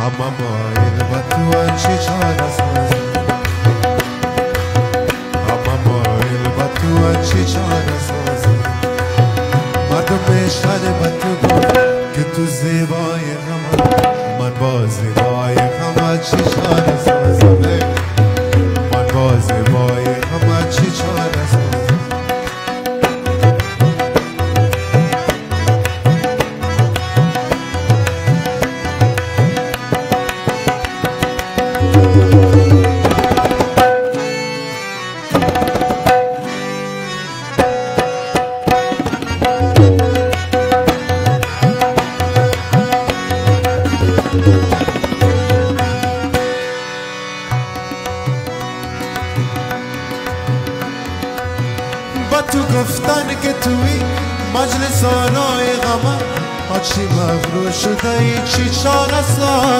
اما مایل با تو چی چاره سازم اما مایل با تو چی چاره سازم مردم میشنه با تو گفت که تو زیبای غم من با زیبای غم چی چاره سازم من با زیبای غم چی چاره سازم با تو گفتن که توی مجلس آنای غمم آچی مغرور شده ای چی چاره ساز